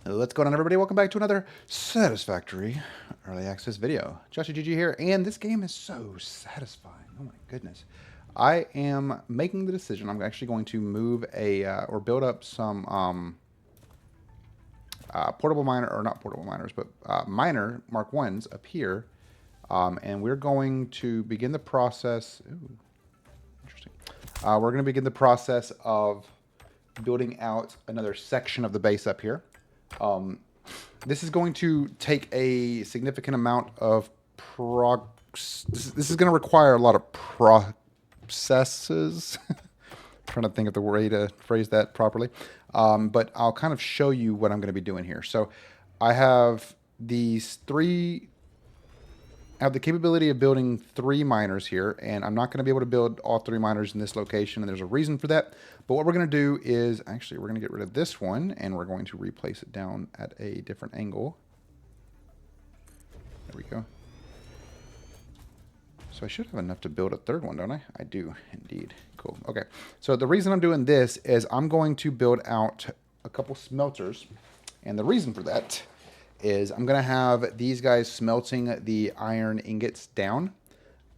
What's going on, everybody? Welcome back to another Satisfactory early access video. JawshyGG here, and this game is so satisfying. Oh my goodness. I am making the decision. I'm actually going to move or build up some portable miner, or not portable miners, but miner Mark 1s up here. And we're going to begin the process. Ooh, interesting. We're going to begin the process of building out another section of the base up here. This is going to take a significant amount of this is going to require a lot of processes. Trying to think of the way to phrase that properly. But I'll kind of show you what I'm going to be doing here. So I have I have the capability of building 3 miners here, and I'm not going to be able to build all 3 miners in this location, and there's a reason for that. But what we're going to do is, actually, we're going to get rid of this one, and we're going to replace it down at a different angle. There we go. So I should have enough to build a 3rd one, don't I? I do, indeed. Cool. Okay. So the reason I'm doing this is I'm going to build out a couple smelters, and the reason for that is I'm going to have these guys smelting the iron ingots down.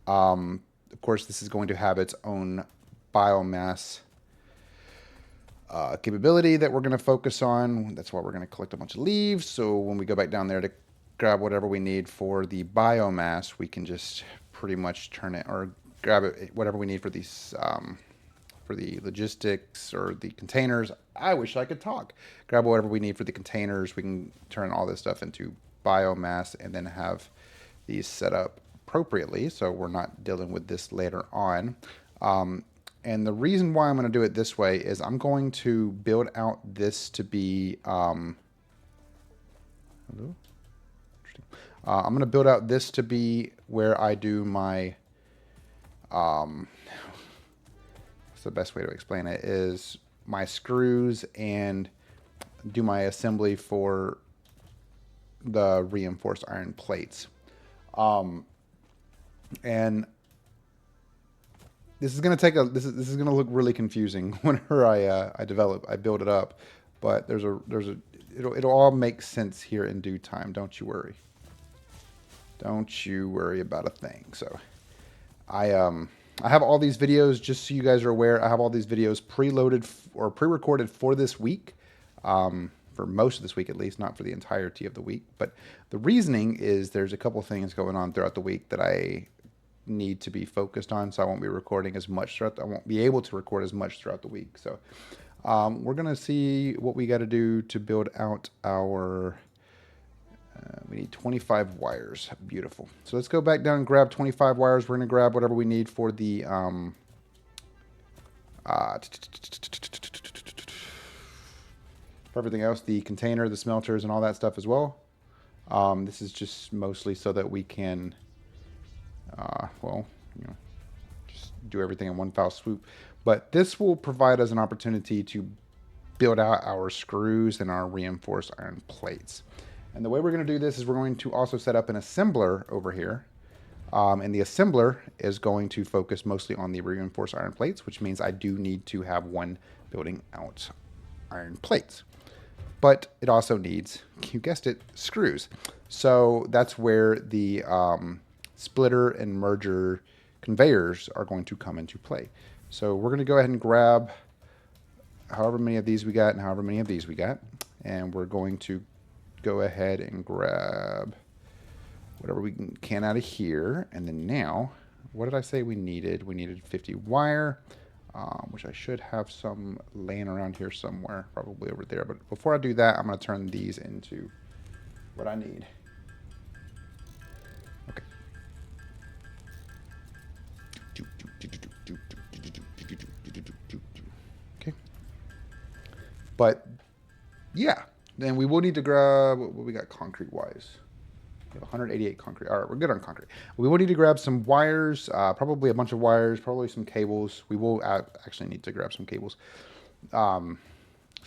Of course, this is going to have its own biomass capability that we're going to focus on. That's why we're going to collect a bunch of leaves. So when we go back down there to grab whatever we need for the biomass, we can just pretty much turn it, or grab it, whatever we need for these for the logistics or the containers. I wish I could talk. Grab whatever we need for the containers. We can turn all this stuff into biomass and then have these set up appropriately so we're not dealing with this later on. And the reason why I'm going to do it this way is I'm going to build out this to be... I'm going to build out this to be where I do my... the best way to explain it is my screws and do my assembly for the reinforced iron plates. And this is going to take this is going to look really confusing whenever I build it up, but it'll all make sense here in due time. Don't you worry. Don't you worry about a thing. So I have all these videos, just so you guys are aware, I have all these videos preloaded or pre-recorded for this week, for most of this week at least, not for the entirety of the week. But the reasoning is there's a couple things going on throughout the week that I need to be focused on, so I won't be recording as much I won't be able to record as much throughout the week. So we're going to see what we got to do to build out our... we need 25 wires. Beautiful. So let's go back down and grab 25 wires. We're going to grab whatever we need for the... for everything else, the container, the smelters, and all that stuff as well. This is just mostly so that we can, just do everything in one foul swoop. But this will provide us an opportunity to build out our screws and our reinforced iron plates. And the way we're going to do this is we're going to also set up an assembler over here. And the assembler is going to focus mostly on the reinforced iron plates, which means I do need to have one building out iron plates. But it also needs, you guessed it, screws. So that's where the splitter and merger conveyors are going to come into play. So we're going to go ahead and grab however many of these we got and however many of these we got. And we're going to go ahead and grab whatever we can out of here. And then now, what did I say we needed? We needed 50 wire, which I should have some laying around here somewhere, probably over there. But before I do that, I'm going to turn these into what I need. Okay. Okay. But yeah. Then we will need to grab, what we got concrete-wise? We have 188 concrete. All right, we're good on concrete. We will need to grab some wires, probably a bunch of wires, probably some cables. We will actually need to grab some cables. So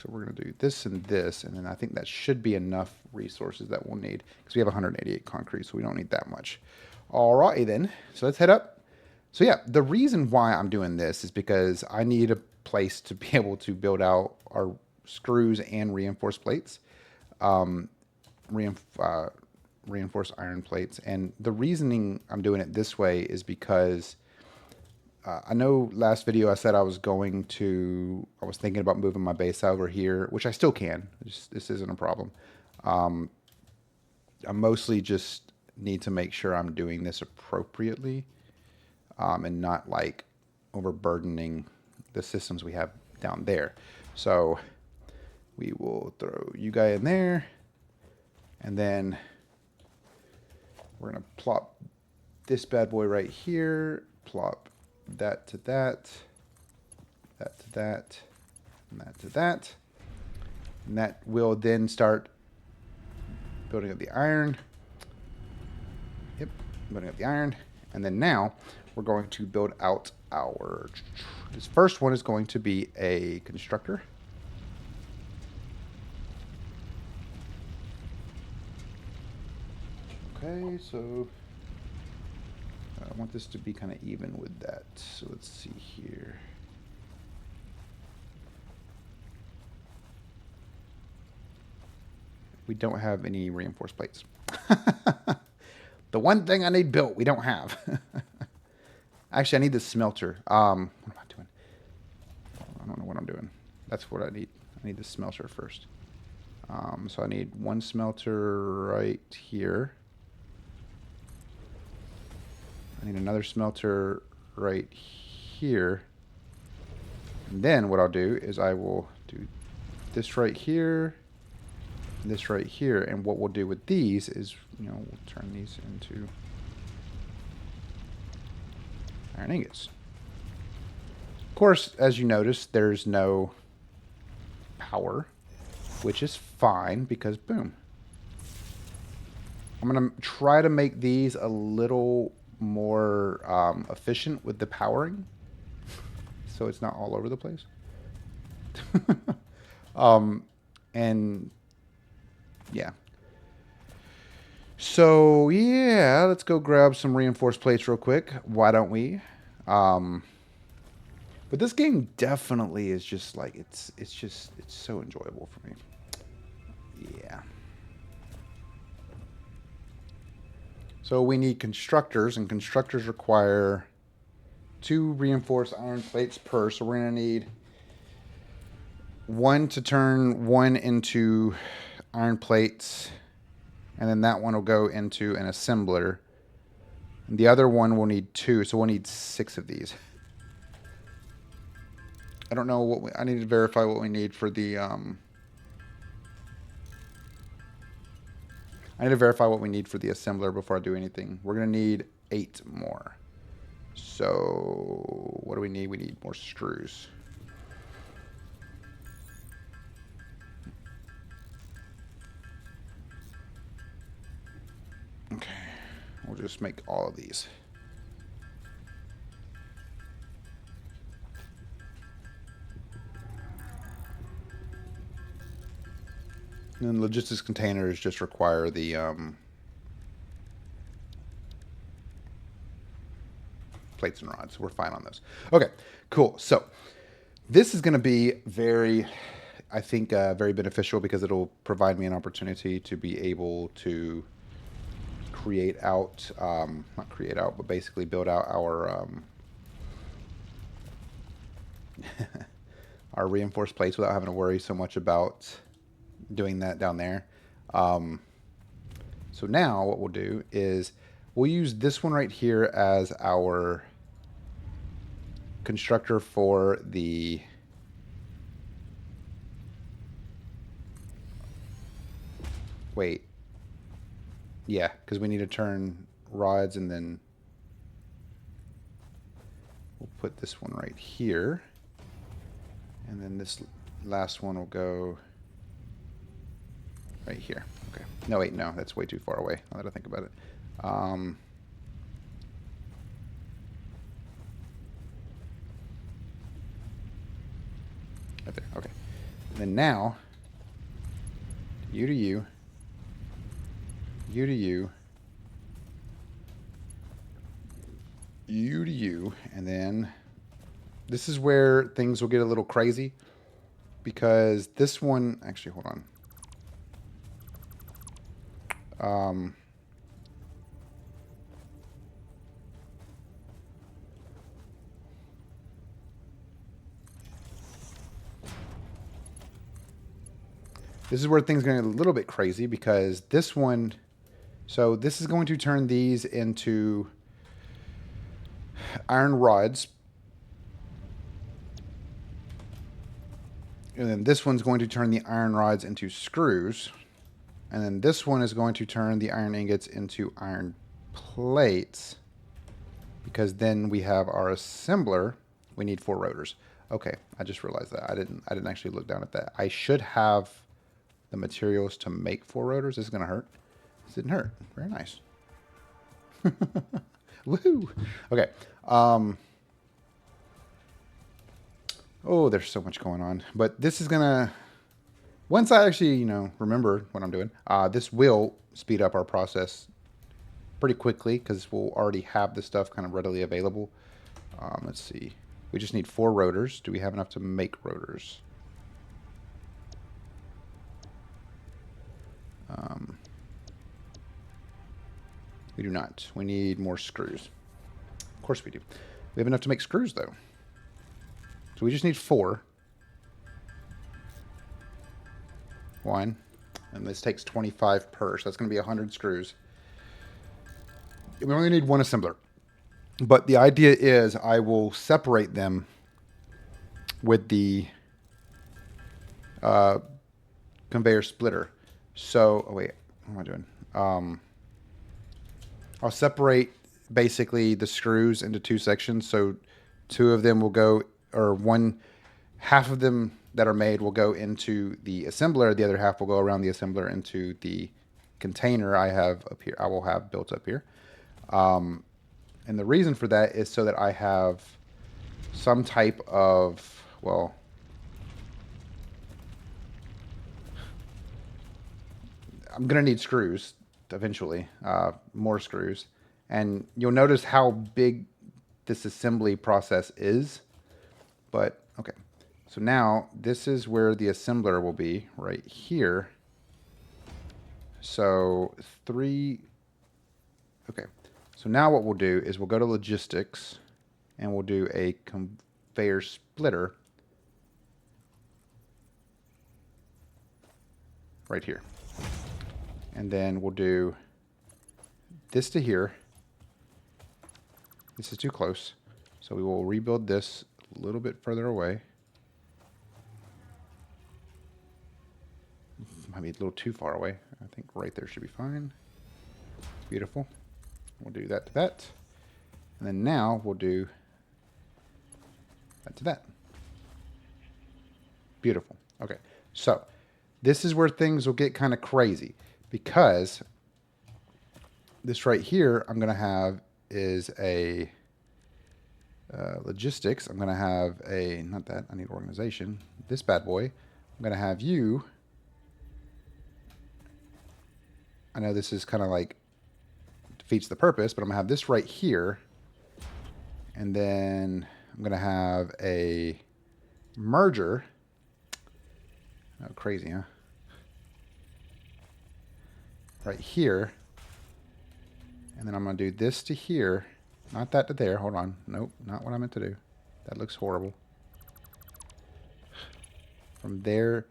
we're going to do this, and then I think that should be enough resources that we'll need, because we have 188 concrete, so we don't need that much. All righty then, so let's head up. So yeah, the reason why I'm doing this is because I need a place to be able to build out our screws and reinforced plates. reinforced iron plates. And the reasoning I'm doing it this way is because I know last video I said I was thinking about moving my base over here, which I still can. This isn't a problem. I mostly just need to make sure I'm doing this appropriately, and not like overburdening the systems we have down there. So we will throw you guy in there, and then we're gonna plop this bad boy right here, plop that to that, that to that, and that to that. And that will then start building up the iron. Yep, building up the iron. And then now we're going to build out our... This first one is going to be a constructor. Okay, so I want this to be kind of even with that. So let's see here. We don't have any reinforced plates. The one thing I need built, we don't have. Actually, I need the smelter. What am I doing? I don't know what I'm doing. That's what I need. I need the smelter first. So I need one smelter right here. I need another smelter right here. And then what I'll do is I will do this right here, and this right here. And what we'll do with these is, you know, we'll turn these into iron ingots. Of course, as you notice, there's no power, which is fine because boom. I'm going to try to make these a little more efficient with the powering, so it's not all over the place. And yeah. So yeah, let's go grab some reinforced plates real quick. Why don't we? But this game definitely is just like, it's so enjoyable for me. Yeah. So we need constructors, and constructors require 2 reinforced iron plates per. So we're going to need 1 to turn 1 into iron plates, and then that one will go into an assembler. And the other one will need 2, so we'll need 6 of these. I don't know what I need to verify what we need for the I need to verify what we need for the assembler before I do anything. We're going to need 8 more. So what do we need? We need more screws. Okay. We'll just make all of these. And then logistics containers just require the plates and rods. We're fine on those. Okay, cool. So this is going to be very, I think, very beneficial because it'll provide me an opportunity to be able to create out, not create out, but basically build out our our reinforced plates without having to worry so much about doing that down there. So now what we'll do is we'll use this one right here as our constructor for the wait. Yeah, because we need to turn rods, and then we'll put this one right here. And then this last one will go right here. Okay. No, wait, no, that's way too far away. Now that I think about it. Right there. Okay. And then now, you to you, you to you, you to you, and then this is where things will get a little crazy because this one, actually, hold on. Um, this is where things are going to get a little bit crazy because this one, so this is going to turn these into iron rods. And then this one's going to turn the iron rods into screws. And then this one is going to turn the iron ingots into iron plates. Because then we have our assembler. We need 4 rotors. Okay, I just realized that. I didn't actually look down at that. I should have the materials to make 4 rotors. This is gonna hurt. This didn't hurt. Very nice. Woohoo! Okay. Oh, there's so much going on. But this is gonna, once I actually, remember what I'm doing, this will speed up our process pretty quickly because we'll already have the stuff kind of readily available. Let's see. We just need 4 rotors. Do we have enough to make rotors? We do not. We need more screws. Of course we do. We have enough to make screws, though. So we just need 4. 1. And this takes 25 per, so that's going to be 100 screws. We only need 1 assembler. But the idea is I will separate them with the conveyor splitter. So, oh wait, what am I doing? I'll separate basically the screws into 2 sections. So 2 of them will go, or half of them that are made will go into the assembler. The other half will go around the assembler into the container I have up here. I will have built up here. And the reason for that is so that I have some type of, well, I'm going to need screws eventually, more screws. And you'll notice how big this assembly process is. But, okay. So now this is where the assembler will be, right here. So 3, okay. So now what we'll do is we'll go to logistics and we'll do a conveyor splitter right here. And then we'll do this to here. This is too close. So we will rebuild this a little bit further away. Might be a little too far away. I think right there should be fine. Beautiful. We'll do that to that. And then now we'll do that to that. Beautiful. Okay. So this is where things will get kind of crazy because this right here I'm going to have is a logistics. I'm going to have a, not that, I need organization. This bad boy. I'm going to have you. I know this is kind of like defeats the purpose, but I'm gonna have this right here. And then I'm gonna have a merger. Oh, crazy, huh? Right here. And then I'm gonna do this to here. Not that to there, hold on. Nope, not what I meant to do. That looks horrible. From there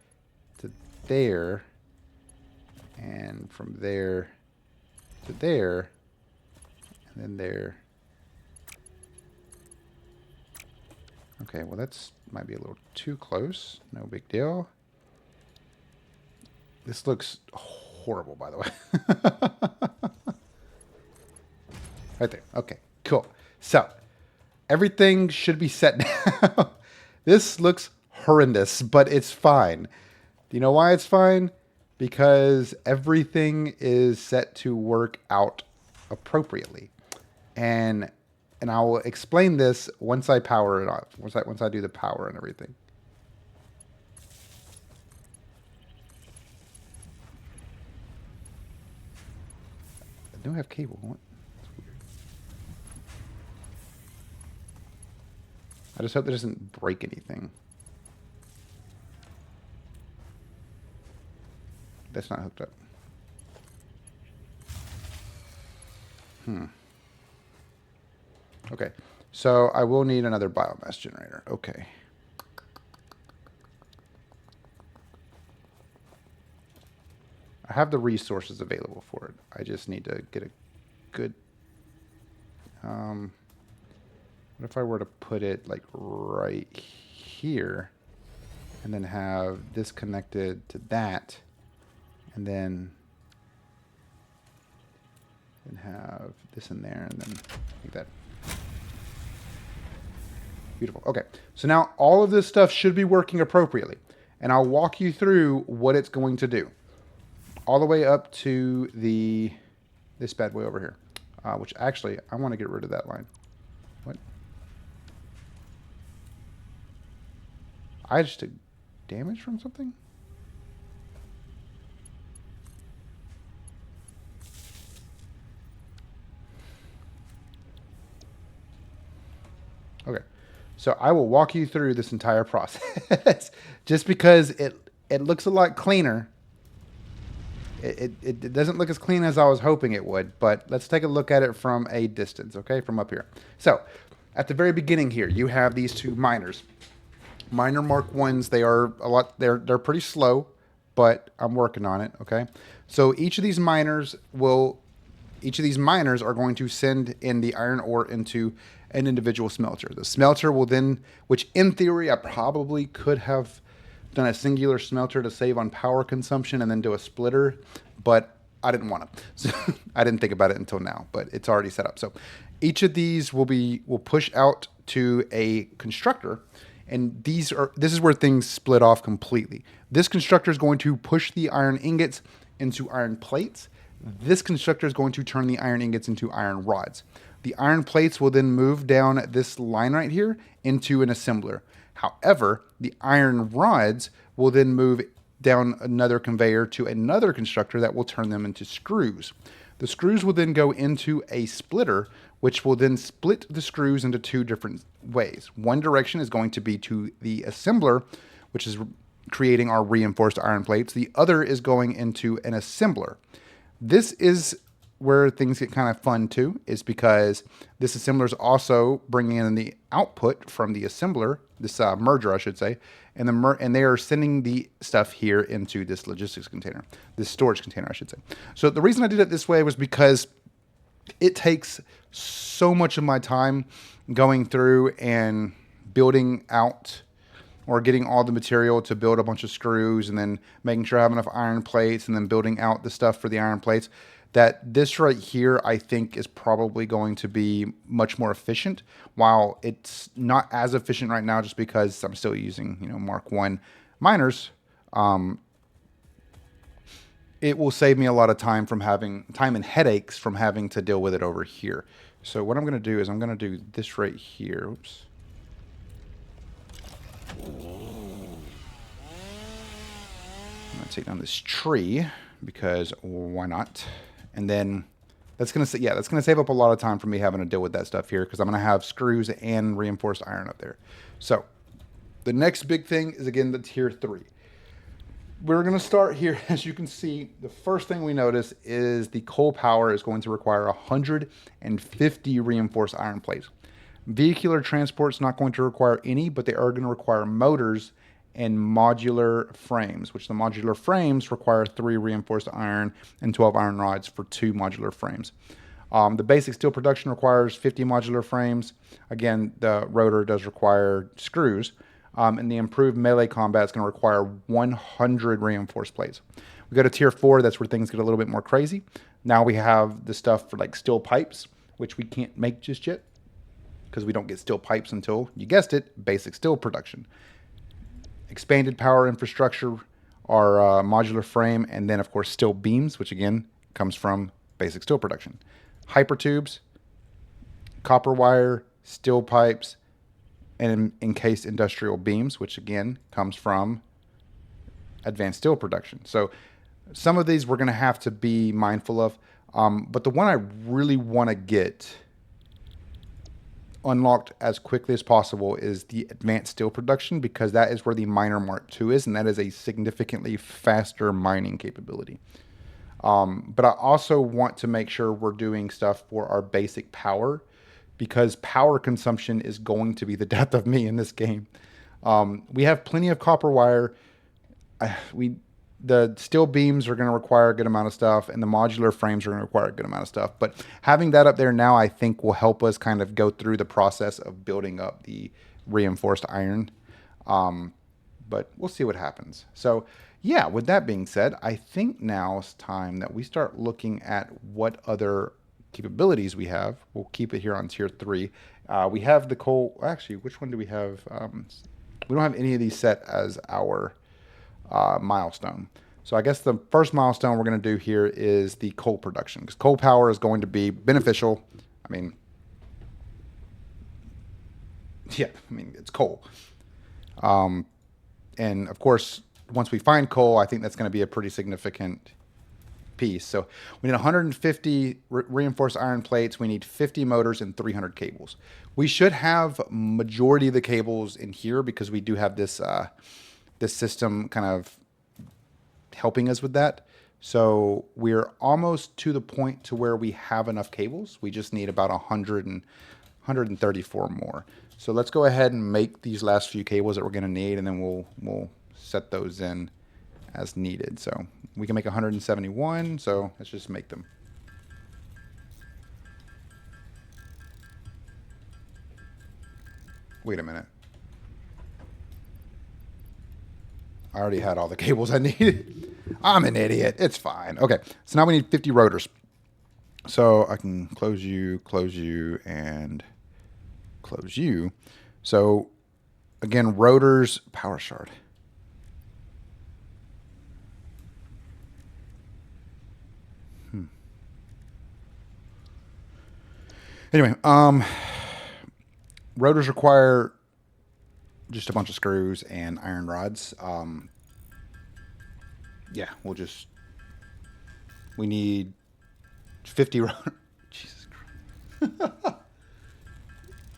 to there. And from there to there, and then there. Okay, well that's might be a little too close. No big deal. This looks horrible, by the way. Right there. Okay, cool. So, everything should be set now. This looks horrendous, but it's fine. Do you know why it's fine? Because everything is set to work out appropriately. And I will explain this once I power it off. Once I do the power and everything. I don't have cable. What? That's weird. I just hope that doesn't break anything. That's not hooked up. Okay, so I will need another biomass generator. Okay. I have the resources available for it. I just need to get a good... what if I were to put it like right here and then have this connected to that and then have this in there and then like that. Beautiful. Okay, so now all of this stuff should be working appropriately, and I'll walk you through what it's going to do all the way up to this bad boy over here, which actually I want to get rid of that line. What? I just took damage from something? Okay, so I will walk you through this entire process. Just because it looks a lot cleaner. It doesn't look as clean as I was hoping it would, but let's take a look at it from a distance, okay, from up here. So, at the very beginning here, you have these two miners. Miner Mark 1s, they're pretty slow, but I'm working on it, okay? So each of these miners are going to send in the iron ore into an individual smelter. The smelter will then, which in theory I probably could have done a singular smelter to save on power consumption and then do a splitter, but I didn't want to. So I didn't think about it until now, but it's already set up. So each of these will push out to a constructor, and this is where things split off completely. This constructor is going to push the iron ingots into iron plates. This constructor is going to turn the iron ingots into iron rods. The iron plates will then move down this line right here into an assembler. However, the iron rods will then move down another conveyor to another constructor that will turn them into screws. The screws will then go into a splitter, which will then split the screws into two different ways. One direction is going to be to the assembler, which is creating our reinforced iron plates. The other is going into an assembler. This is where things get kind of fun too, is because this assembler is also bringing in the output from the assembler, this merger, I should say, and they are sending the stuff here into this logistics container, this storage container, I should say. So the reason I did it this way was because it takes so much of my time going through and building out or getting all the material to build a bunch of screws and then making sure I have enough iron plates and then building out the stuff for the iron plates, that this right here, I think, is probably going to be much more efficient, while it's not as efficient right now just because I'm still using, Mark 1 miners. It will save me a lot of time and headaches from having to deal with it over here. So what I'm going to do is I'm going to do this right here. Oops. I'm going to take down this tree because why not? And then that's going to save up a lot of time for me having to deal with that stuff here, because I'm going to have screws and reinforced iron up there. So the next big thing is, again, the tier 3. We're going to start here. As you can see, the first thing we notice is the coal power is going to require 150 reinforced iron plates. Vehicular transport is not going to require any, but they are going to require motors and modular frames, which the modular frames require 3 reinforced iron and 12 iron rods for 2 modular frames. The basic steel production requires 50 modular frames. Again, the rotor does require screws. And the improved melee combat is going to require 100 reinforced plates. We go to tier 4, that's where things get a little bit more crazy. Now we have the stuff for like steel pipes, which we can't make just yet, because we don't get steel pipes until, you guessed it, basic steel production. Expanded power infrastructure, our modular frame, and then of course steel beams, which again comes from basic steel production. Hypertubes, copper wire, steel pipes, and encased industrial beams, which again comes from advanced steel production. So some of these we're going to have to be mindful of, but the one I really want to get unlocked as quickly as possible is the advanced steel production, because that is where the miner Mark II is, and that is a significantly faster mining capability. But I also want to make sure we're doing stuff for our basic power, because power consumption is going to be the death of me in this game. We have plenty of copper wire. We The steel beams are going to require a good amount of stuff, and the modular frames are going to require a good amount of stuff. But having that up there now, I think, will help us kind of go through the process of building up the reinforced iron. But we'll see what happens. So, yeah, with that being said, I think now it's time that we start looking at what other capabilities we have. We'll keep it here on tier 3. We have the coal. Actually, which one do we have? We don't have any of these set as our milestone. So I guess the first milestone we're going to do here is the coal production, because coal power is going to be beneficial. I mean, yeah, it's coal. And of course, once we find coal, I think that's going to be a pretty significant piece. So we need 150 reinforced iron plates. We need 50 motors and 300 cables. We should have majority of the cables in here because we do have this this system kind of helping us with that. So we're almost to the point to where we have enough cables. We just need about 134 more. So let's go ahead and make these last few cables that we're going to need, and then we'll set those in as needed. So we can make 171, so let's just make them. Wait a minute. I already had all the cables I needed. I'm an idiot. It's fine. Okay, so now we need 50 rotors. So I can close you, and close you. So again, rotors, power shard. Anyway, rotors require just a bunch of screws and iron rods. Yeah, we need 50 Jesus Christ.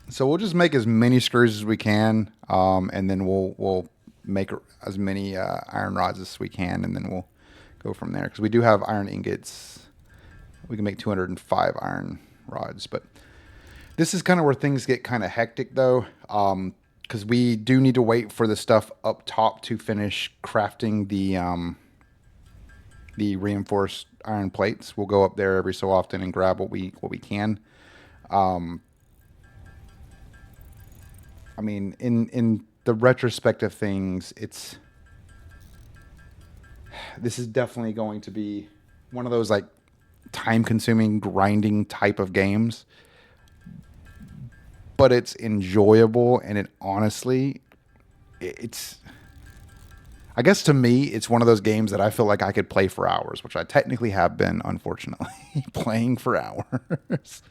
So we'll just make as many screws as we can, and then we'll make as many iron rods as we can, and then we'll go from there. Because we do have iron ingots. We can make 205 iron rods, but this is kind of where things get kind of hectic, though, because we do need to wait for the stuff up top to finish crafting the reinforced iron plates. We'll go up there every so often and grab what we can. I mean, in the retrospect of things, this is definitely going to be one of those like time-consuming, grinding type of games. But it's enjoyable, and it honestly, I guess to me, it's one of those games that I feel like I could play for hours, which I technically have been, unfortunately, playing for hours.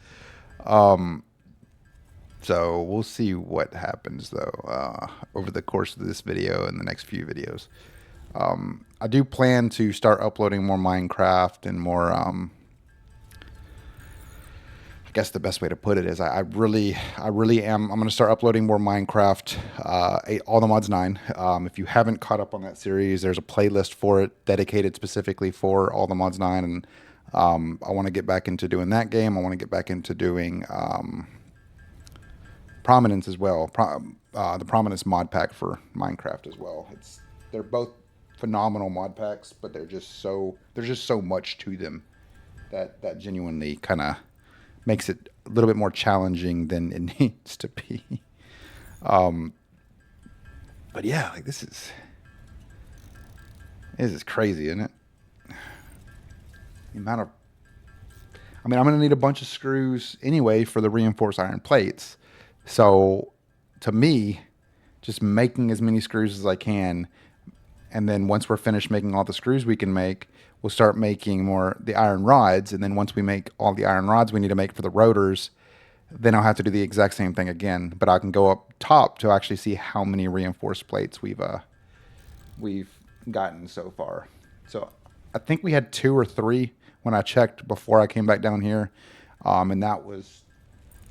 So we'll see what happens, though, over the course of this video and the next few videos. I do plan to start uploading more Minecraft and more, I guess the best way to put it is I really am. I'm going to start uploading more Minecraft, All the Mods 9. If you haven't caught up on that series, there's a playlist for it dedicated specifically for All the Mods 9. And I want to get back into doing that game. I want to get back into doing Prominence as well. The Prominence mod pack for Minecraft as well. They're both phenomenal mod packs, but there's just so much to them that genuinely kind of makes it a little bit more challenging than it needs to be. But yeah, like this is crazy, isn't it? The amount of, I'm going to need a bunch of screws anyway for the reinforced iron plates. So to me, just making as many screws as I can, and then once we're finished making all the screws we can make, we'll start making more the iron rods. And then once we make all the iron rods we need to make for the rotors, then I'll have to do the exact same thing again. But I can go up top to actually see how many reinforced plates we've gotten so far. So I think we had 2 or 3 when I checked before I came back down here, and that was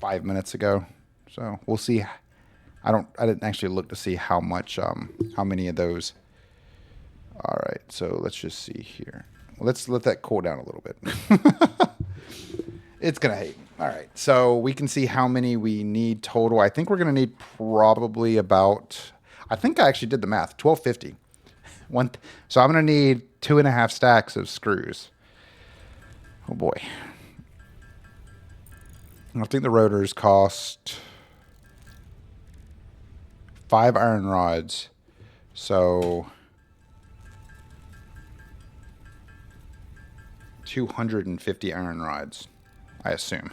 5 minutes ago. So we'll see. I didn't actually look to see how many of those. All right, so let's just see here. let's let that cool down a little bit. It's going to hate. All right. So we can see how many we need total. I think we're going to need probably about, I think I actually did the math, 1250. So I'm going to need 2.5 stacks of screws. Oh boy. I think the rotors cost 5 iron rods. So 250 iron rods, I assume.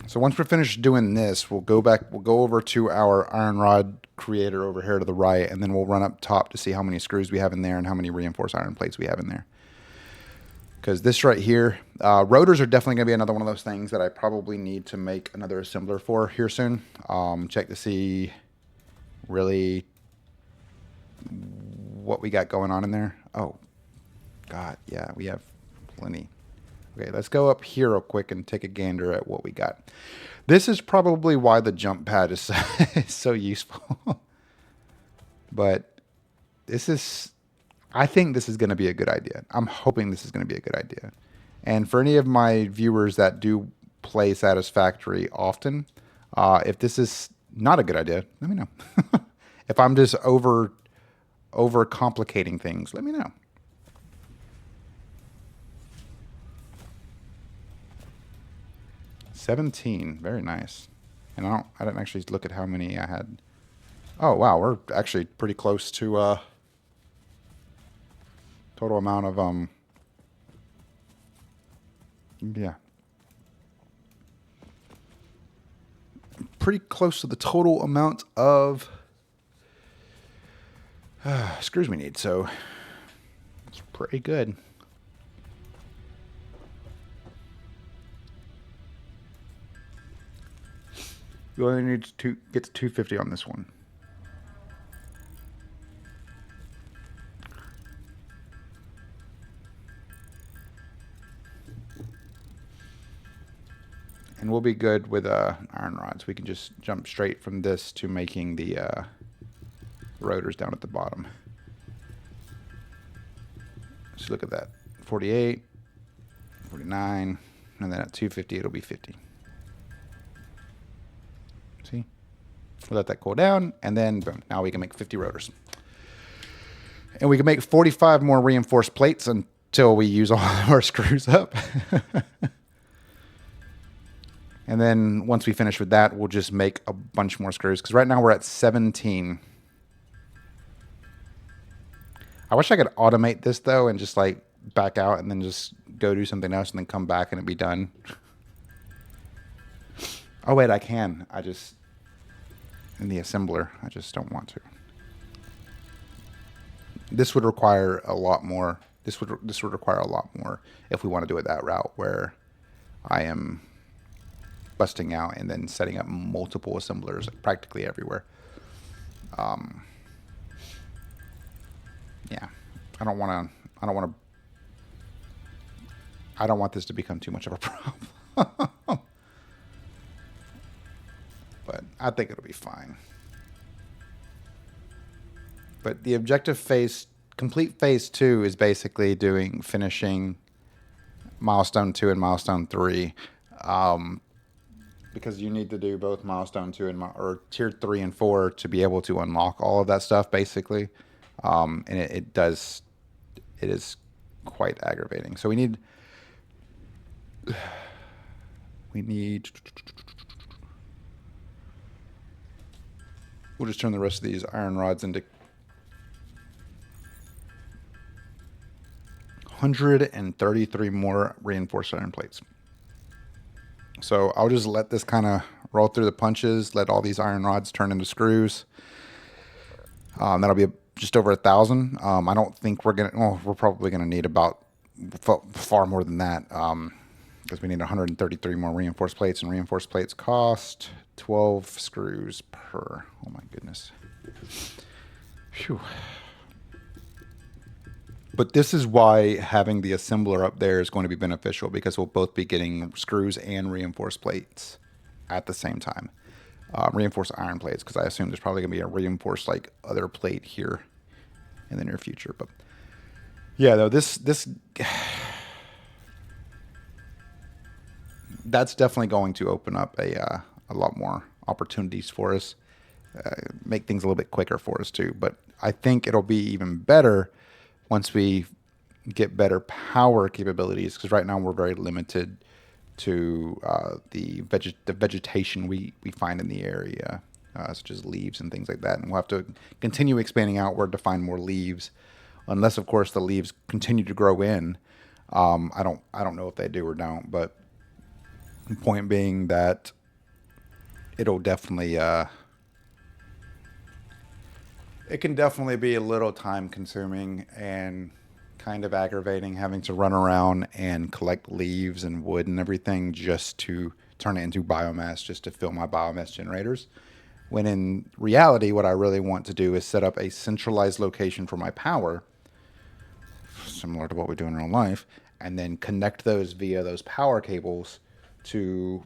So once we're finished doing this, we'll go over to our iron rod creator over here to the right, and then we'll run up top to see how many screws we have in there and how many reinforced iron plates we have in there. Because this right here, rotors are definitely going to be another one of those things that I probably need to make another assembler for here soon. Check to see really what we got going on in there. Oh, God, yeah, we have plenty. Okay, let's go up here real quick and take a gander at what we got. This is probably why the jump pad is so useful. But this is, I think this is going to be a good idea. I'm hoping this is going to be a good idea. And for any of my viewers that do play Satisfactory often, if this is not a good idea, let me know. If I'm just over complicating things, let me know. $17, very nice. And I didn't actually look at how many I had. Oh wow, we're actually pretty close to total amount of yeah, pretty close to the total amount of screws we need. So it's pretty good. You only need to get to 250 on this one. And we'll be good with iron rods. We can just jump straight from this to making the rotors down at the bottom. So look at that. 48, 49, and then at 250 it'll be 50. See? We'll let that cool down, and then boom, now we can make 50 rotors. And we can make 45 more reinforced plates until we use all of our screws up. And then once we finish with that, we'll just make a bunch more screws, because right now we're at 17. I wish I could automate this though and just like back out and then just go do something else and then come back and it'd be done. Oh wait, I can. I just, in the assembler, I just don't want to. This would require a lot more. This would require a lot more if we want to do it that route where I am busting out and then setting up multiple assemblers practically everywhere. Yeah, I don't want this to become too much of a problem. But I think it'll be fine. But the objective phase, complete phase 2 is basically finishing milestone 2 and milestone 3. Because you need to do both milestone 2 or tier 3 and 4 to be able to unlock all of that stuff basically. And it is quite aggravating. So we need we'll just turn the rest of these iron rods into 133 more reinforced iron plates. So I'll just let this kind of roll through the punches, let all these iron rods turn into screws. That'll be just over 1,000. I don't think we're probably gonna need about far more than that, because we need 133 more reinforced plates, and reinforced plates cost 12 screws per. Oh my goodness. Phew. But this is why having the assembler up there is going to be beneficial, because we'll both be getting screws and reinforced plates at the same time. reinforced iron plates, because I assume there's probably going to be a reinforced like other plate here in the near future. But yeah, though this that's definitely going to open up a lot more opportunities for us, make things a little bit quicker for us too. But I think it'll be even better once we get better power capabilities, because right now we're very limited to the vegetation we find in the area, such as leaves and things like that. And we'll have to continue expanding outward to find more leaves, unless of course the leaves continue to grow in. I don't know if they do or don't, but the point being that it'll definitely it can definitely be a little time consuming and kind of aggravating having to run around and collect leaves and wood and everything just to turn it into biomass, just to fill my biomass generators. When in reality, what I really want to do is set up a centralized location for my power, similar to what we do in real life, and then connect those via those power cables to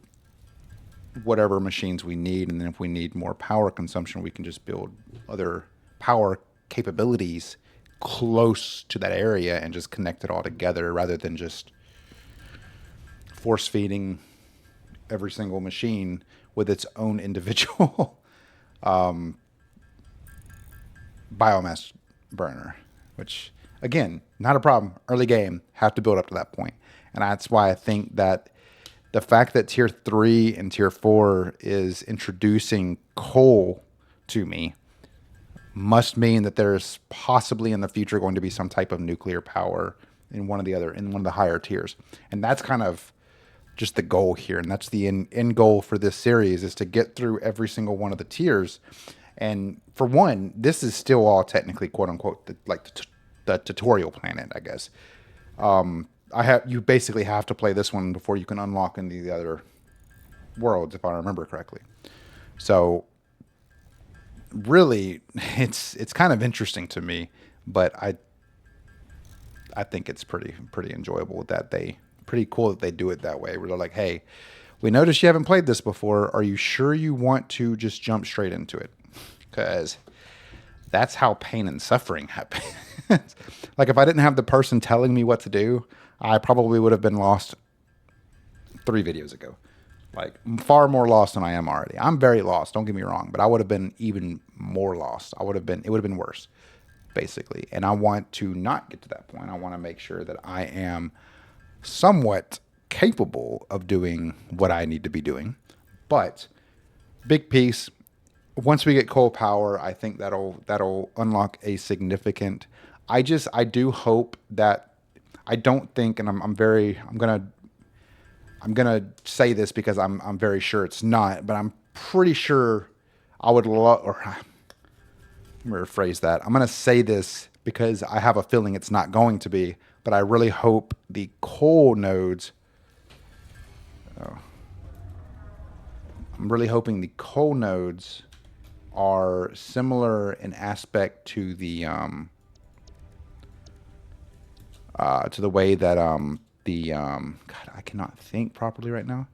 whatever machines we need. And then if we need more power consumption, we can just build other power capabilities close to that area and just connect it all together, rather than just force feeding every single machine with its own individual biomass burner, which again, not a problem. Early game, have to build up to that point. And that's why I think that the fact that tier 3 and tier 4 is introducing coal to me must mean that there's possibly in the future going to be some type of nuclear power in one of the higher tiers. And that's kind of just the goal here. And that's the end goal for this series, is to get through every single one of the tiers. And for one, this is still all technically quote unquote the tutorial planet, I guess. You basically have to play this one before you can unlock any of the other worlds, if I remember correctly. So really, it's kind of interesting to me, but I think it's pretty enjoyable pretty cool that they do it that way, where they're like, hey, we noticed you haven't played this before. Are you sure you want to just jump straight into it? Because that's how pain and suffering happens. Like, if I didn't have the person telling me what to do, I probably would have been lost 3 videos ago. Like, far more lost than I am already. I'm very lost, don't get me wrong, but I would have been even more lost. It would have been worse, basically. And I want to not get to that point. I want to make sure that I am somewhat capable of doing what I need to be doing. But big piece, once we get coal power, I think that'll unlock a significant. I do hope that, I don't think, and I'm gonna say this because I'm very sure it's not, but I'm pretty sure I would love, or let me rephrase that. I'm gonna say this because I have a feeling it's not going to be, but I really hope the coal nodes. I'm really hoping the coal nodes are similar in aspect to the way that God, I cannot think properly right now.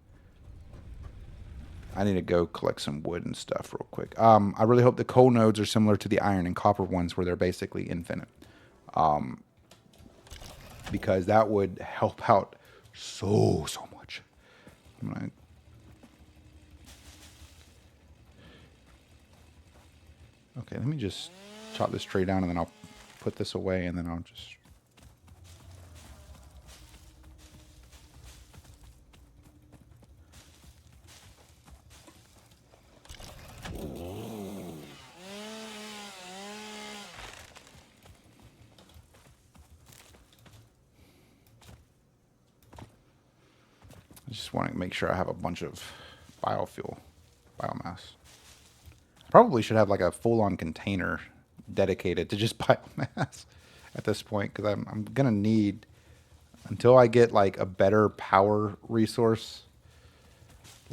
I need to go collect some wood and stuff real quick. I really hope the coal nodes are similar to the iron and copper ones, where they're basically infinite. Because that would help out so much. Okay, let me just chop this tree down, and then I'll put this away, and then I'll just. I just want to make sure I have a bunch of biomass. Probably should have like a full-on container dedicated to just biomass at this point, because I'm gonna need, until I get like a better power resource,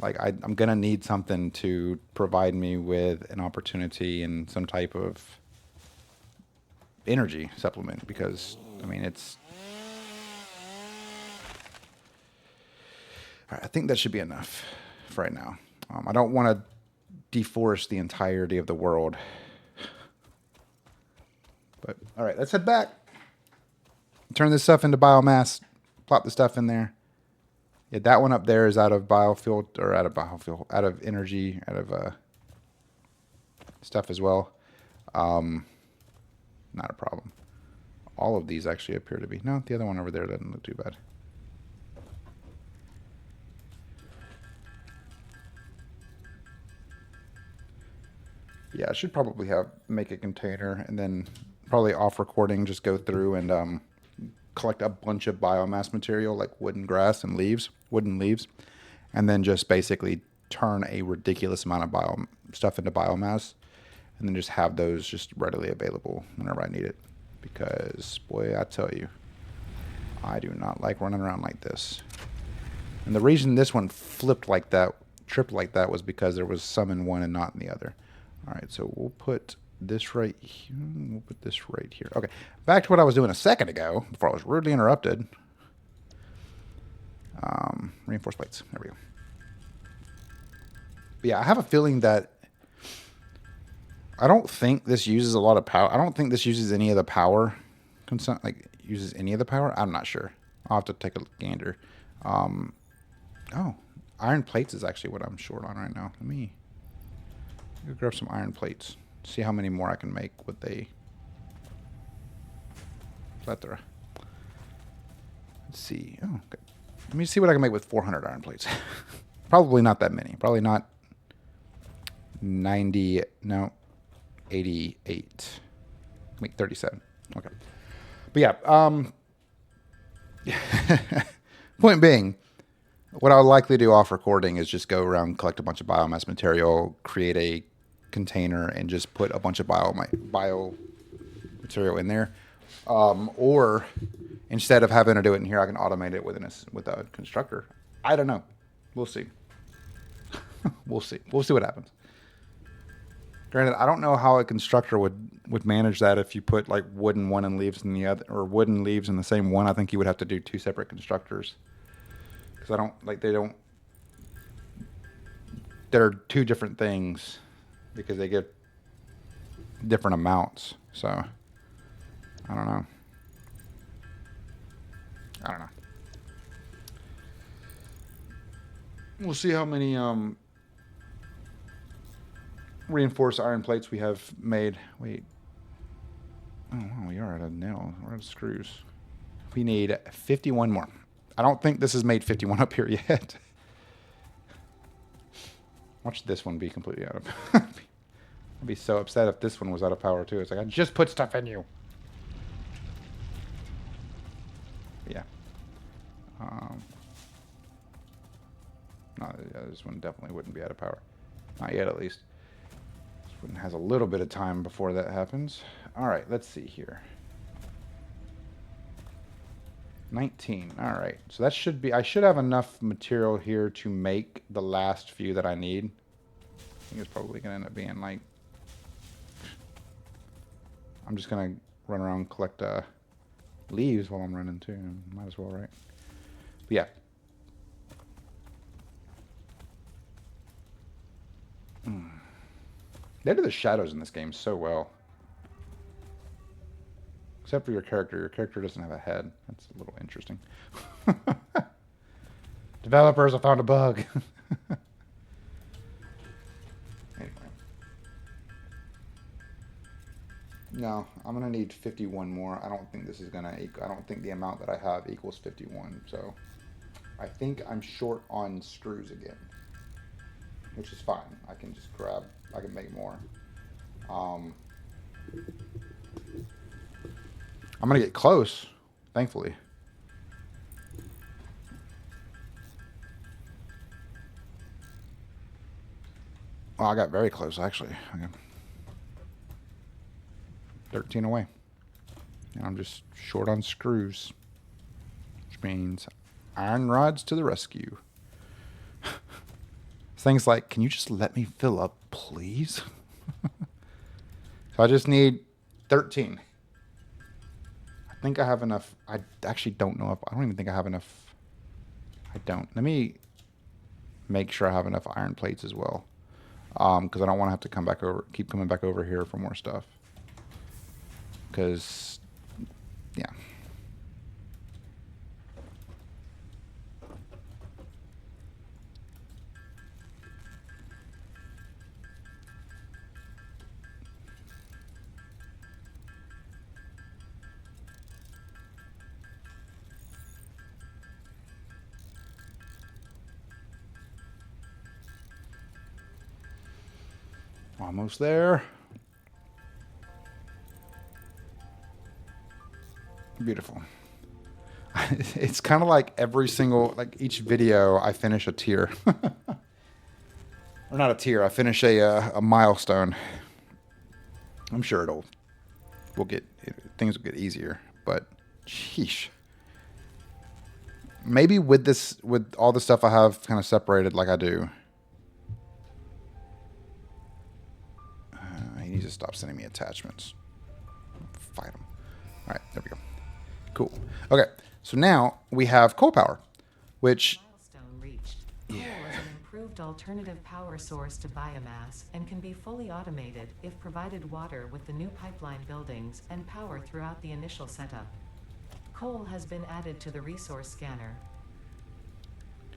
like I'm gonna need something to provide me with an opportunity and some type of energy supplement, because I mean it's. All right, I think that should be enough for right now. I don't want to deforest the entirety of the world. But all right, let's head back. Turn this stuff into biomass. Plop the stuff in there. Yeah, that one up there is out of biofuel, or out of energy, out of stuff as well. Not a problem. All of these actually appear to be. No, the other one over there doesn't look too bad. Yeah, I should probably make a container and then probably off recording just go through and collect a bunch of biomass material like wood and grass and wooden leaves, and then just basically turn a ridiculous amount of stuff into biomass, and then just have those just readily available whenever I need it. Because boy, I tell you, I do not like running around like this. And the reason this one tripped like that, was because there was some in one and not in the other. All right, so we'll put this right here. We'll put this right here. Okay, back to what I was doing a second ago before I was rudely interrupted. Reinforced plates. There we go. But yeah, I have a feeling that I don't think this uses a lot of power. I don't think this uses any of the power. Uses any of the power? I'm not sure. I'll have to take a gander. Oh, iron plates is actually what I'm short on right now. Let me go grab some iron plates. See how many more I can make with a plethora. Let's see. Oh, okay. Let me see what I can make with 400 iron plates. Probably not that many. Probably not 90. No, 88. Make 37. Okay. But yeah. Point being, what I would likely do off recording is just go around, collect a bunch of biomass material, create a container, and just put a bunch of bio material in there. Or instead of having to do it in here, I can automate it with a constructor. I don't know. We'll see. We'll see. We'll see what happens. Granted, I don't know how a constructor would manage that if you put like wood in one and leaves in the other, or wood and leaves in the same one. I think you would have to do 2 separate constructors. Because they're 2 different things because they get different amounts. So, I don't know. We'll see how many reinforced iron plates we have made. Wait. Oh, wow, we are at a nail. We're at screws. We need 51 more. I don't think this has made 51 up here yet. Watch this one be completely out of power. I'd be so upset if this one was out of power too. It's like, I just put stuff in you. Yeah. No, this one definitely wouldn't be out of power. Not yet, at least. This one has a little bit of time before that happens. All right, let's see here. 19. All right, so that should be, I should have enough material here to make the last few that I need. I think it's probably gonna end up being like, I'm just gonna run around and collect leaves while I'm running too. Might as well, right? But yeah. They do the shadows in this game so well. Except for your character. Your character doesn't have a head. That's a little interesting. Developers, I found a bug. Anyway. No, I'm going to need 51 more. I don't think this is going to... I don't think the amount that I have equals 51. So I think I'm short on screws again. Which is fine. I can just grab... I can make more. I'm going to get close, thankfully. Well, I got very close, actually. I got 13 away. And I'm just short on screws. Which means iron rods to the rescue. Things like, can you just let me fill up, please? So I just need 13. I think I have enough. I actually don't know if... I don't even think I have enough. I don't. Let me make sure I have enough iron plates as well. because I don't want to have to keep coming back over here for more stuff. Because, yeah. Almost there. Beautiful. It's kind of like every single, like each video, I finish a tier. Or not a tier, I finish a milestone. I'm sure things will get easier, but sheesh. Maybe with all the stuff I have kind of separated like I do. He needs to stop sending me attachments. Fight him. All right, there we go. Cool. Okay, so now we have coal power, which... Milestone reached. Coal is an improved alternative power source to biomass and can be fully automated if provided water with the new pipeline buildings and power throughout the initial setup. Coal has been added to the resource scanner.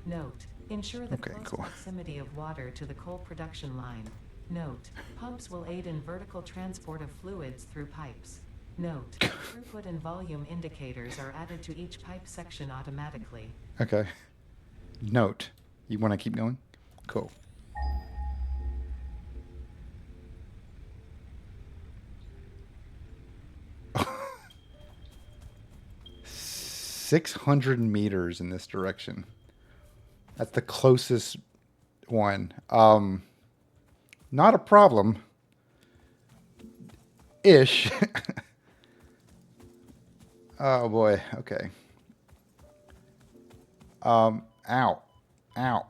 Note: ensure the close proximity of water to the coal production line. Note: pumps will aid in vertical transport of fluids through pipes. Note: throughput and volume indicators are added to each pipe section automatically. Okay. Note: you want to keep going? Cool. $600 in this direction. That's the closest one. Not a problem. Ish. Oh boy. Okay. Ow. Ow.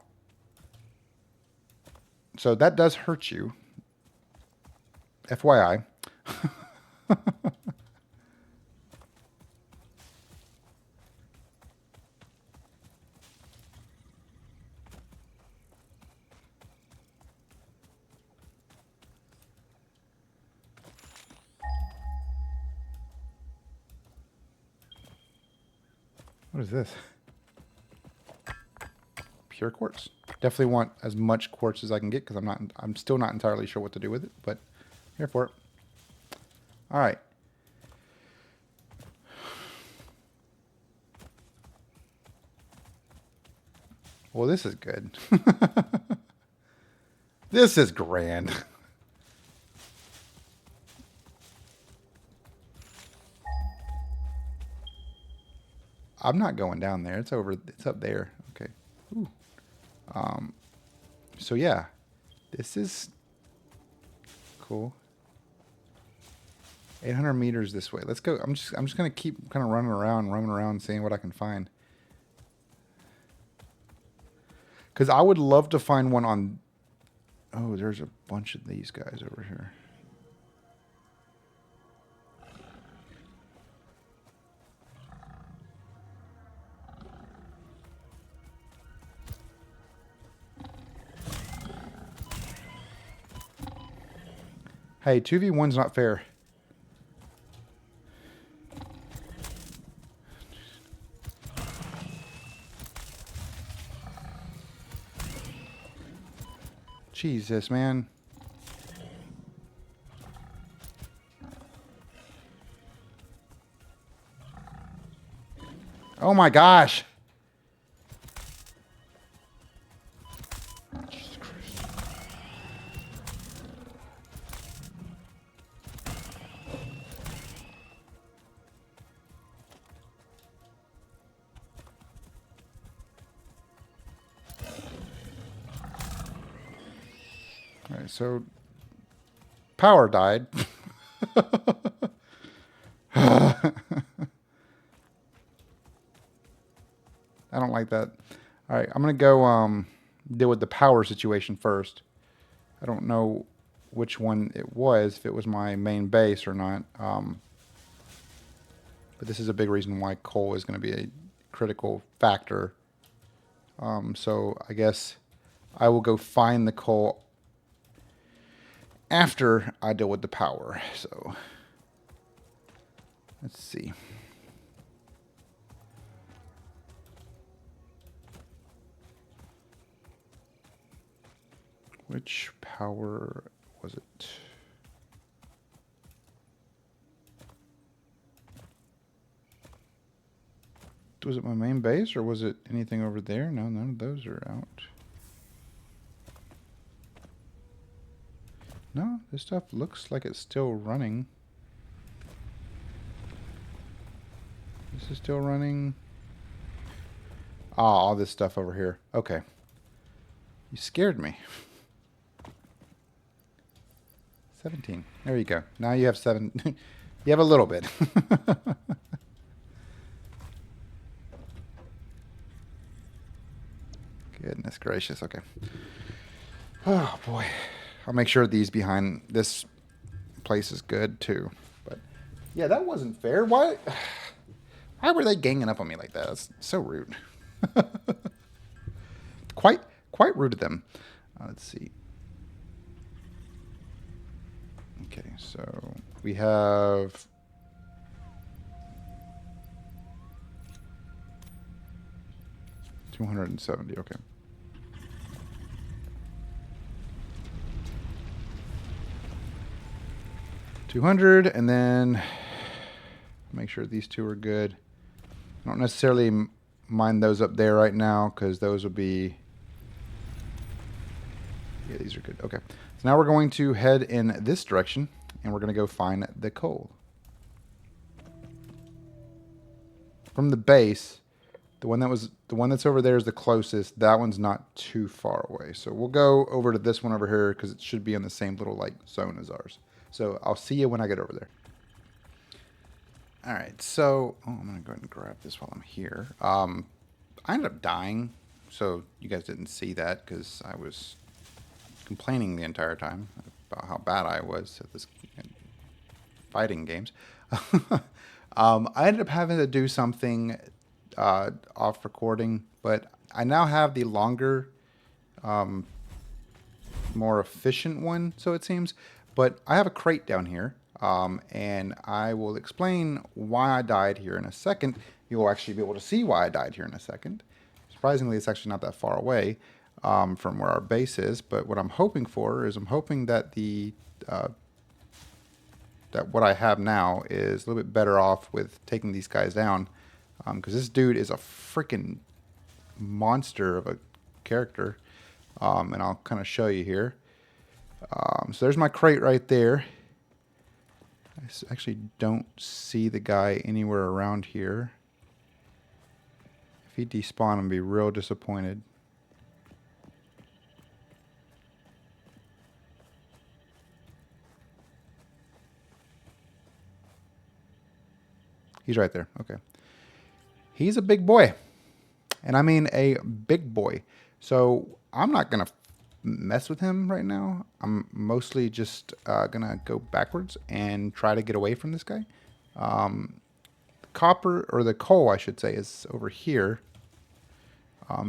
So that does hurt you. FYI. What is this? Pure quartz. Definitely want as much quartz as I can get because I'm still not entirely sure what to do with it, but here for it. All right. Well, this is good. This is grand. I'm not going down there. It's up there. Okay. Ooh. So yeah, this is cool. 800 meters this way. Let's go. I'm just gonna keep kind of running around, seeing what I can find. Because I would love to find one on... Oh, there's a bunch of these guys over here. Hey, 2v1's not fair. Jesus, man. Oh my gosh. Jesus Christ. All right, so power died. I don't like that. All right, I'm going to go deal with the power situation first. I don't know which one it was, if it was my main base or not. But this is a big reason why coal is going to be a critical factor. So I guess I will go find the coal after I deal with the power. So let's see. Which power was it? Was it my main base or was it anything over there? No, none of those are out. No, this stuff looks like it's still running. This is still running. Ah, all this stuff over here. Okay. You scared me. 17. There you go. Now you have 7. You have a little bit. Goodness gracious. Okay. Oh, boy. I'll make sure these behind this place is good, too. But, yeah, that wasn't fair. Why were they ganging up on me like that? That's so rude. Quite rude of them. Let's see. Okay, so we have... $270, okay. $200, and then make sure these two are good. I don't necessarily mind those up there right now because those will be... Yeah, these are good. Okay. So now we're going to head in this direction, and we're going to go find the coal. From the base, the one that's over there is the closest. That one's not too far away. So we'll go over to this one over here because it should be in the same little like zone as ours. So I'll see you when I get over there. All right. So I'm going to go ahead and grab this while I'm here. I ended up dying, so you guys didn't see that because I was complaining the entire time about how bad I was at this fighting games. I ended up having to do something off recording, but I now have the longer, more efficient one, so it seems. But I have a crate down here, and I will explain why I died here in a second. You will actually be able to see why I died here in a second. Surprisingly, it's actually not that far away from where our base is. But what I'm hoping for is I'm hoping that that what I have now is a little bit better off with taking these guys down, because this dude is a freaking monster of a character, and I'll kind of show you here. So there's my crate right there. I actually don't see the guy anywhere around here. If he despawn, I'm going to be real disappointed. He's right there. Okay. He's a big boy. And I mean a big boy. So I'm not going to mess with him right now. I'm mostly just going to go backwards and try to get away from this guy. Copper, or the coal, I should say, is over here.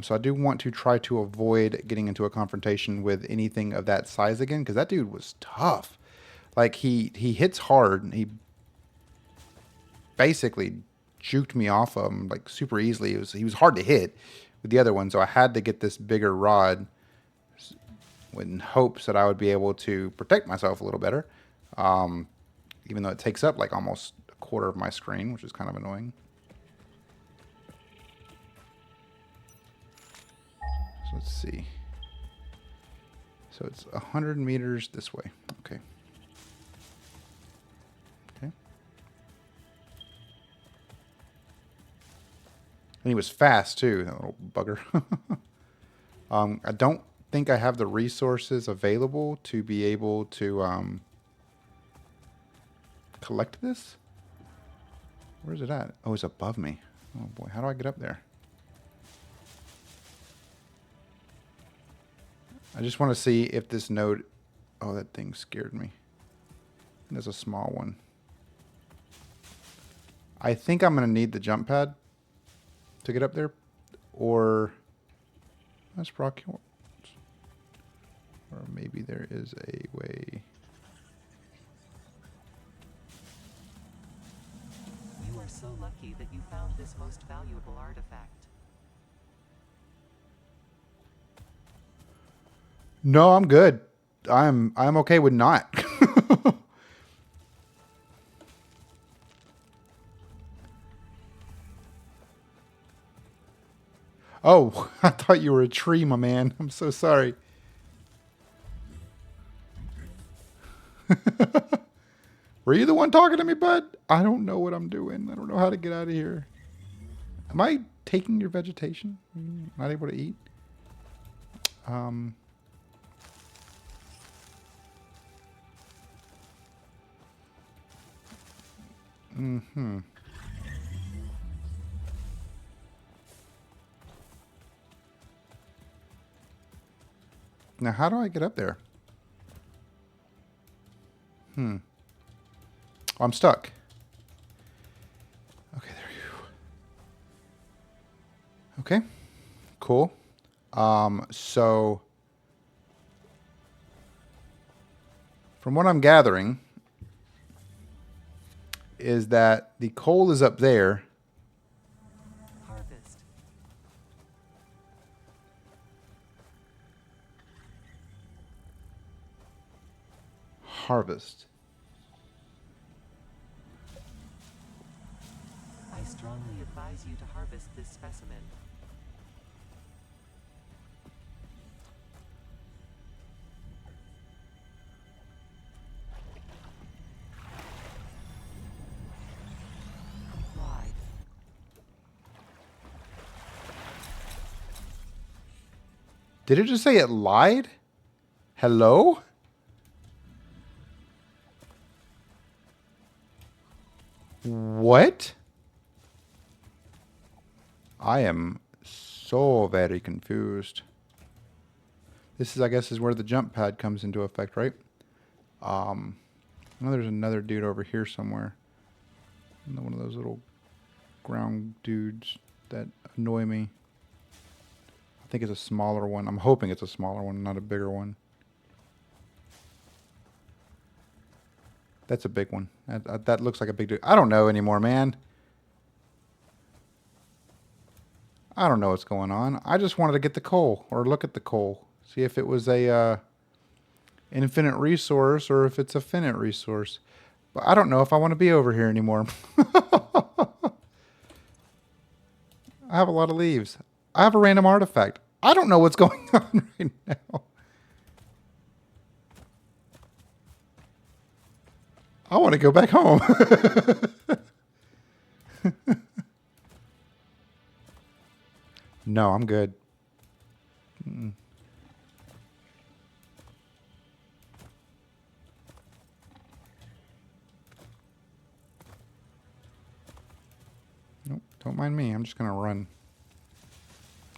So I do want to try to avoid getting into a confrontation with anything of that size again, because that dude was tough. Like, he hits hard. He basically juked me off of him like super easily. He was hard to hit with the other one, so I had to get this bigger rod in hopes that I would be able to protect myself a little better, even though it takes up like almost a quarter of my screen, which is kind of annoying. So let's see. So it's 100 meters this way. Okay. Okay. And he was fast too, that little bugger. I don't think I have the resources available to be able to collect this. Where's it at? Oh, it's above me. Oh boy, how do I get up there? I just want to see if this node... Oh, that thing scared me. There's a small one. I think I'm going to need the jump pad to get up there. Or... That's rocky. Or maybe there is a way... that you found this most valuable artifact. No, I'm good. I'm okay with not. Oh, I thought you were a tree, my man. I'm so sorry. Were you the one talking to me, bud? I don't know what I'm doing. I don't know how to get out of here. Am I taking your vegetation? Not able to eat? Mm-hmm. Now, how do I get up there? Oh, I'm stuck. Okay, there you go. Okay, cool. So from what I'm gathering is that the coal is up there. Harvest. Harvest. I strongly advise you to harvest this specimen. Why? Did it just say it lied? Hello? What? I am so very confused. This is, I guess, is where the jump pad comes into effect, right? I know there's another dude over here somewhere. One of those little ground dudes that annoy me. I think it's a smaller one. I'm hoping it's a smaller one, not a bigger one. That's a big one. That looks like a big dude. I don't know anymore, man. I don't know what's going on. I just wanted to get the coal, or look at the coal. See if it was a infinite resource, or if it's a finite resource. But I don't know if I want to be over here anymore. I have a lot of leaves. I have a random artifact. I don't know what's going on right now. I want to go back home. No, I'm good. Mm-mm. Nope, don't mind me. I'm just going to run.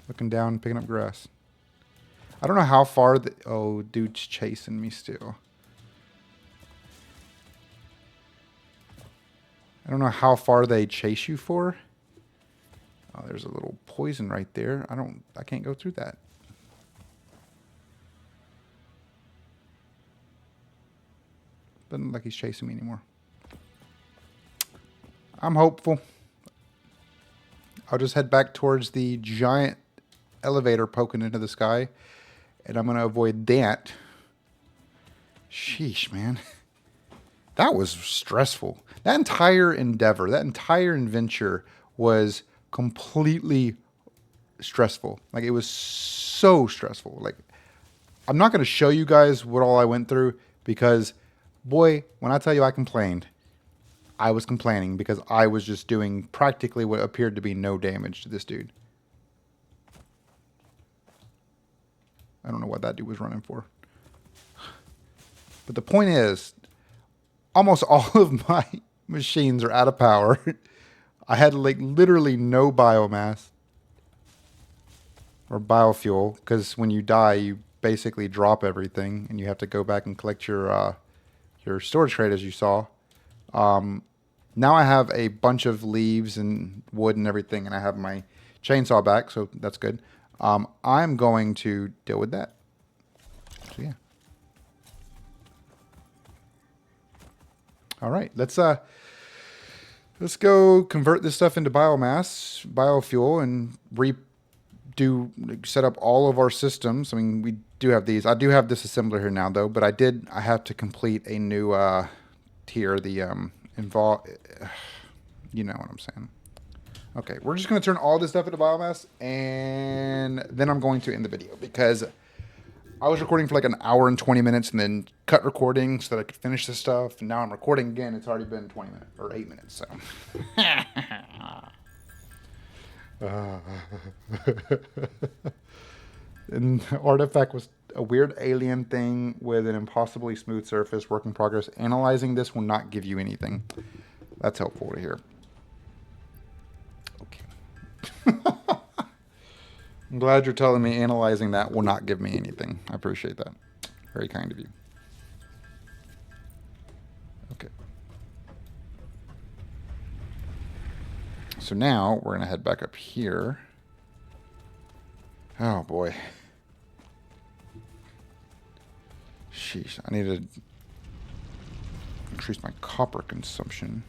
Looking down, picking up grass. I don't know how far the... Oh, dude's chasing me still. I don't know how far they chase you for. Oh, there's a little poison right there. I can't go through that. Doesn't look like he's chasing me anymore. I'm hopeful. I'll just head back towards the giant elevator poking into the sky. And I'm going to avoid that. Sheesh, man. That was stressful. That entire endeavor, that entire adventure was completely stressful. Like, it was so stressful. Like, I'm not going to show you guys what all I went through because, boy, when I tell you I complained, I was complaining because I was just doing practically what appeared to be no damage to this dude. I don't know what that dude was running for. But the point is, almost all of my machines are out of power. I had like literally no biomass or biofuel because when you die, you basically drop everything and you have to go back and collect your storage crate, as you saw. Now I have a bunch of leaves and wood and everything, and I have my chainsaw back, so that's good. I'm going to deal with that. So yeah. All right, let's Let's go convert this stuff into biomass, biofuel, and set up all of our systems. I mean, we do have these. I do have this assembler here now, though, but I have to complete a new tier, the you know what I'm saying. Okay, we're just going to turn all this stuff into biomass, and then I'm going to end the video because I was recording for like an hour and 20 minutes and then cut recording so that I could finish this stuff. And now I'm recording again. It's already been 20 minutes or 8 minutes. So. And the artifact was a weird alien thing with an impossibly smooth surface. Work in progress. Analyzing this will not give you anything. That's helpful to hear. Okay. I'm glad you're telling me analyzing that will not give me anything. I appreciate that. Very kind of you. Okay. So now we're going to head back up here. Oh boy. Sheesh. I need to increase my copper consumption.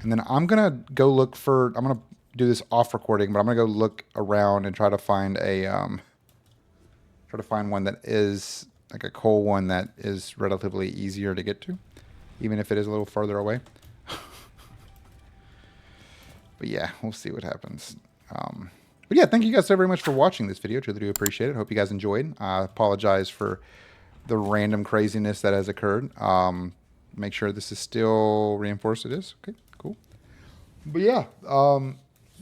And then I'm going to go look for... I'm going to do this off recording, but I'm going to go look around and try to find one that is like a coal one that is relatively easier to get to, even if it is a little further away. But yeah, we'll see what happens. But yeah, thank you guys so very much for watching this video. Truly do appreciate it. Hope you guys enjoyed. I apologize for the random craziness that has occurred. Make sure this is still reinforced. It is. Okay, cool. But yeah,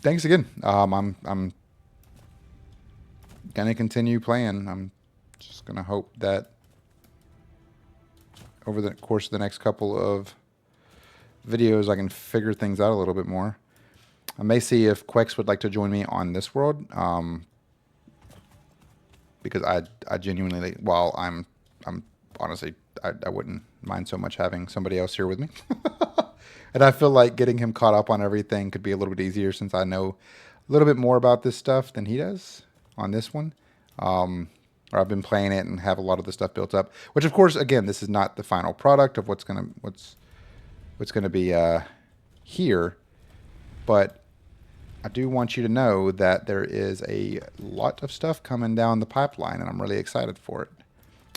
thanks again. I'm gonna continue playing. I'm just gonna hope that over the course of the next couple of videos I can figure things out a little bit more. I may see if Quex would like to join me on this world, because I genuinely, well, I'm honestly, I wouldn't mind so much having somebody else here with me. And I feel like getting him caught up on everything could be a little bit easier since I know a little bit more about this stuff than he does on this one. Or I've been playing it and have a lot of the stuff built up. Which, of course, again, this is not the final product of what's gonna be here. But I do want you to know that there is a lot of stuff coming down the pipeline, and I'm really excited for it.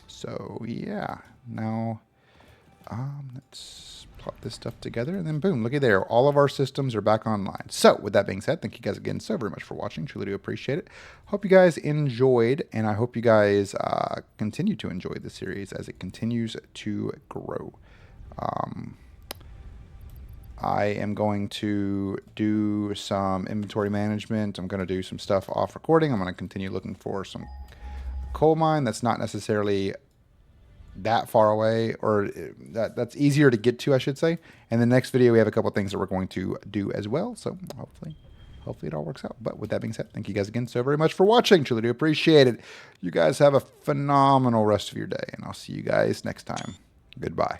So yeah, now let's plot this stuff together, and then boom, looky there. All of our systems are back online. So with that being said, thank you guys again so very much for watching. Truly do appreciate it. Hope you guys enjoyed, and I hope you guys continue to enjoy the series as it continues to grow. I am going to do some inventory management. I'm going to do some stuff off recording. I'm going to continue looking for some coal mine that's not necessarily that far away, or that's easier to get to, I should say. And the next video, we have a couple of things that we're going to do as well. So hopefully it all works out. But with that being said, thank you guys again so very much for watching. Truly do appreciate it. You guys have a phenomenal rest of your day, and I'll see you guys next time. Goodbye.